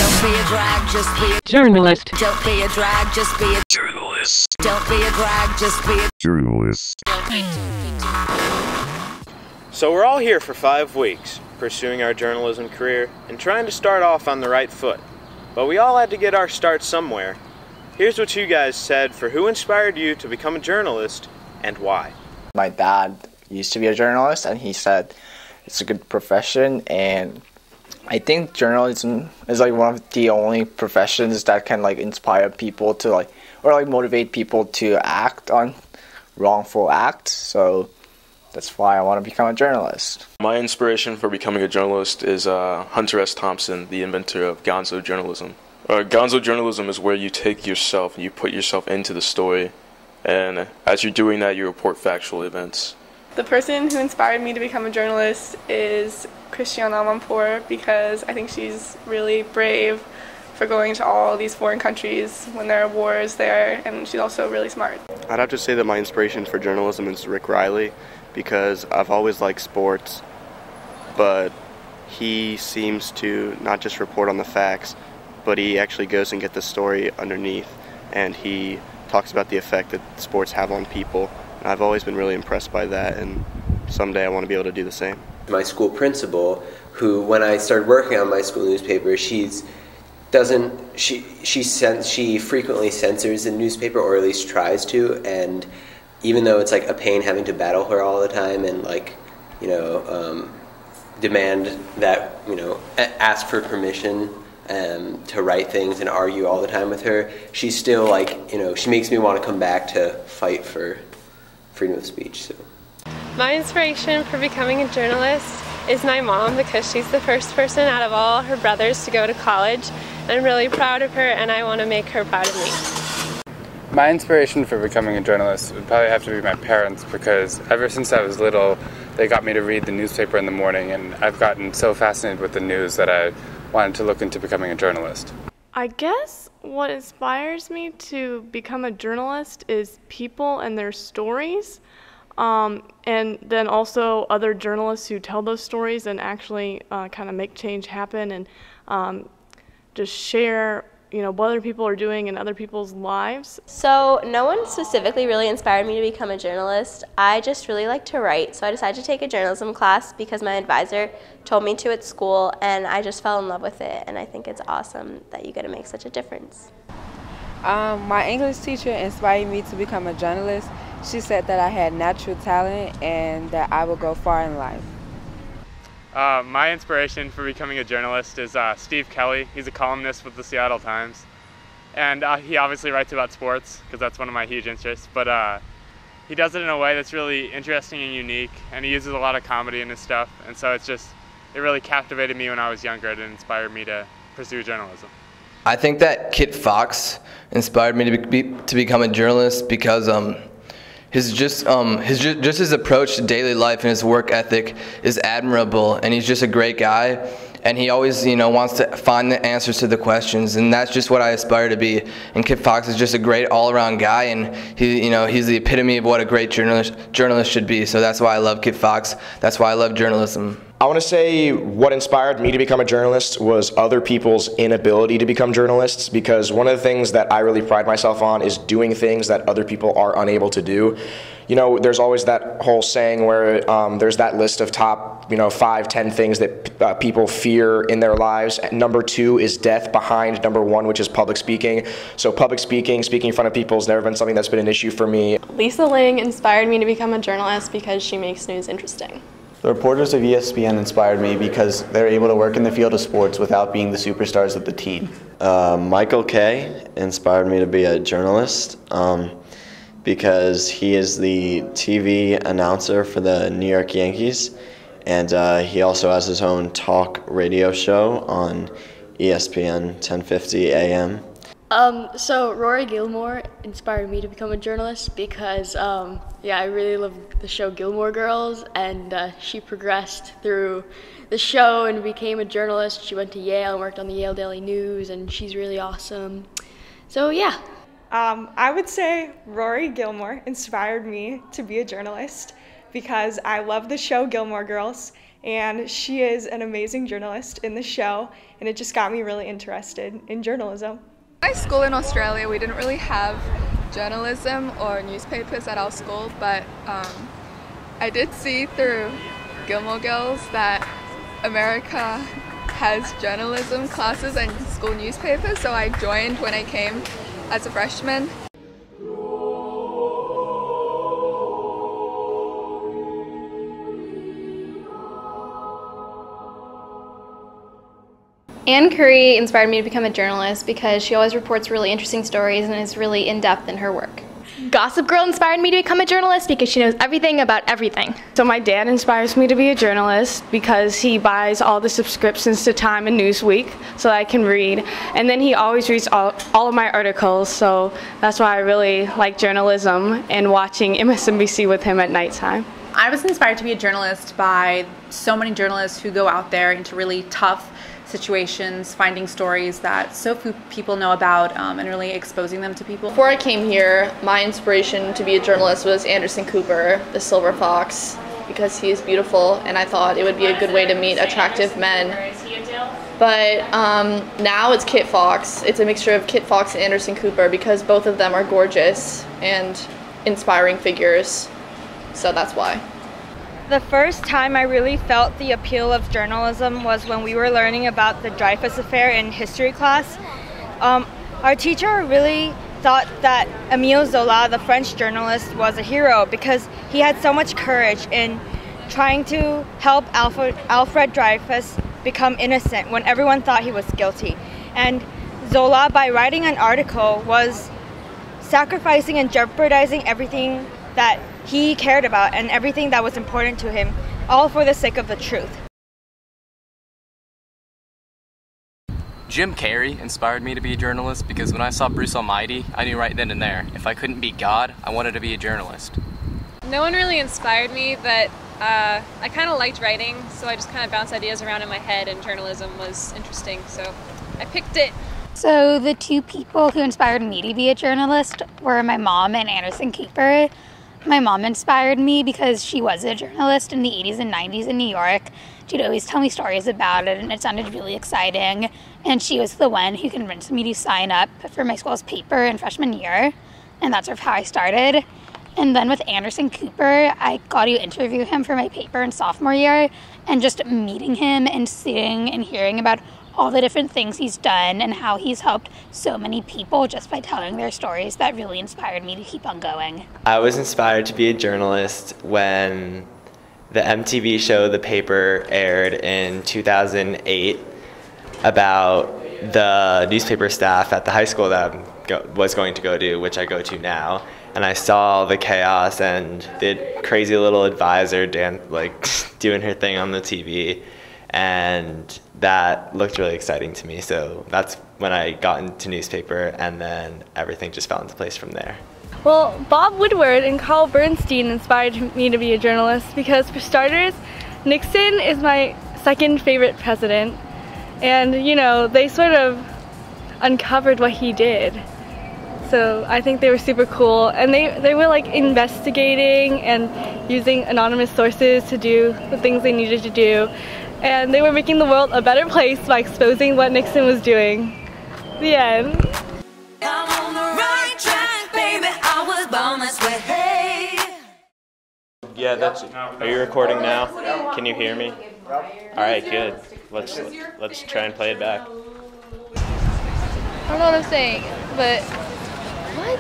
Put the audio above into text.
Don't be a drag, just be a journalist. Don't be a drag, just be a journalist. Don't be a drag, just be a journalist. So we're all here for 5 weeks, pursuing our journalism career and trying to start off on the right foot. But we all had to get our start somewhere. Here's what you guys said for who inspired you to become a journalist and why. My dad used to be a journalist, and he said it's a good profession, and I think journalism is like one of the only professions that can like inspire people to like, or like motivate people to act on wrongful acts. So that's why I want to become a journalist. My inspiration for becoming a journalist is Hunter S. Thompson, the inventor of gonzo journalism. Gonzo journalism is where you take yourself and you put yourself into the story, and as you're doing that, you report factual events. The person who inspired me to become a journalist is Christiane Amanpour, because I think she's really brave for going to all these foreign countries when there are wars there, and she's also really smart. I'd have to say that my inspiration for journalism is Rick Riley, because I've always liked sports, but he seems to not just report on the facts, but he actually goes and gets the story underneath, and he talks about the effect that sports have on people. And I've always been really impressed by that, and someday I want to be able to do the same. My school principal, who when I started working on my school newspaper, she frequently censors the newspaper, or at least tries to, and even though it's like a pain having to battle her all the time and like, demand that, ask for permission to write things and argue all the time with her, she's still like, she makes me want to come back to fight for freedom of speech. So. My inspiration for becoming a journalist is my mom, because she's the first person out of all her brothers to go to college. I'm really proud of her, and I want to make her proud of me. My inspiration for becoming a journalist would probably have to be my parents, because ever since I was little, they got me to read the newspaper in the morning, and I've gotten so fascinated with the news that I wanted to look into becoming a journalist. I guess what inspires me to become a journalist is people and their stories, and then also other journalists who tell those stories and actually kind of make change happen, and just share what other people are doing in other people's lives. So no one specifically really inspired me to become a journalist. I just really like to write, so I decided to take a journalism class because my advisor told me to at school, and I just fell in love with it, and I think it's awesome that you get to make such a difference. My English teacher inspired me to become a journalist. She said that I had natural talent and that I would go far in life. My inspiration for becoming a journalist is Steve Kelly. He's a columnist with the Seattle Times, and he obviously writes about sports because that's one of my huge interests, but he does it in a way that's really interesting and unique, and he uses a lot of comedy in his stuff, and so it really captivated me when I was younger and inspired me to pursue journalism. I think that Kit Fox inspired me to become a journalist because his approach to daily life and his work ethic is admirable, and he's just a great guy, and he always wants to find the answers to the questions, and that's just what I aspire to be. And Kit Fox is just a great all-around guy, and he's the epitome of what a great journalist should be. So that's why I love Kit Fox. That's why I love journalism. I want to say what inspired me to become a journalist was other people's inability to become journalists, because one of the things that I really pride myself on is doing things that other people are unable to do. There's always that whole saying where there's that list of top 5, 10 things that people fear in their lives. Number 2 is death, behind number 1, which is public speaking. So public speaking in front of people has never been something that's been an issue for me. Lisa Ling inspired me to become a journalist because she makes news interesting. The reporters of ESPN inspired me because they're able to work in the field of sports without being the superstars of the team. Michael Kay inspired me to be a journalist because he is the TV announcer for the New York Yankees, and he also has his own talk radio show on ESPN 1050 AM. So Rory Gilmore inspired me to become a journalist because, I really love the show Gilmore Girls, and she progressed through the show and became a journalist. She went to Yale and worked on the Yale Daily News, and she's really awesome. So yeah. I would say Rory Gilmore inspired me to be a journalist because I love the show Gilmore Girls, and she is an amazing journalist in the show, and it just got me really interested in journalism. My school in Australia, we didn't really have journalism or newspapers at our school, but I did see through Gilmore Girls that America has journalism classes and school newspapers, so I joined when I came as a freshman. Anne Curry inspired me to become a journalist because she always reports really interesting stories and is really in-depth in her work. Gossip Girl inspired me to become a journalist because she knows everything about everything. So my dad inspires me to be a journalist because he buys all the subscriptions to Time and Newsweek so that I can read. And then he always reads all of my articles, so that's why I really like journalism and watching MSNBC with him at nighttime. I was inspired to be a journalist by so many journalists who go out there into really tough situations, finding stories that so few people know about, and really exposing them to people. Before I came here, my inspiration to be a journalist was Anderson Cooper, the Silver Fox, because he is beautiful and I thought it would be a good way to meet attractive men. But now it's Kit Fox. It's a mixture of Kit Fox and Anderson Cooper because both of them are gorgeous and inspiring figures, so that's why. The first time I really felt the appeal of journalism was when we were learning about the Dreyfus Affair in history class. Our teacher really thought that Émile Zola, the French journalist, was a hero because he had so much courage in trying to help Alfred Dreyfus become innocent when everyone thought he was guilty. And Zola, by writing an article, was sacrificing and jeopardizing everything that he cared about and everything that was important to him, all for the sake of the truth. Jim Carrey inspired me to be a journalist because when I saw Bruce Almighty, I knew right then and there, if I couldn't be God, I wanted to be a journalist. No one really inspired me, but I kind of liked writing, so I just kind of bounced ideas around in my head, and journalism was interesting, so I picked it. So the two people who inspired me to be a journalist were my mom and Anderson Cooper. My mom inspired me because she was a journalist in the 80s and 90s in New York. She'd always tell me stories about it, and it sounded really exciting. And she was the one who convinced me to sign up for my school's paper in freshman year, and that's sort of how I started. And then with Anderson Cooper, I got to interview him for my paper in sophomore year, and just meeting him and seeing and hearing about all the different things he's done and how he's helped so many people just by telling their stories, that really inspired me to keep on going. I was inspired to be a journalist when the MTV show The Paper aired in 2008 about the newspaper staff at the high school that I was going to go to, which I go to now. And I saw the chaos and the crazy little advisor doing her thing on the TV. And that looked really exciting to me, so that's when I got into newspaper, and then everything just fell into place from there. Well, Bob Woodward and Carl Bernstein inspired me to be a journalist because, for starters, Nixon is my second favorite president, and you know, they sort of uncovered what he did. So I think they were super cool, and they were like investigating and using anonymous sources to do the things they needed to do. And they were making the world a better place by exposing what Nixon was doing. The end. I'm on the right track, baby. I was born this way. Hey. Yeah, are you recording now? Can you hear me? All right, good. Let's try and play it back. I don't know what I'm saying, but what?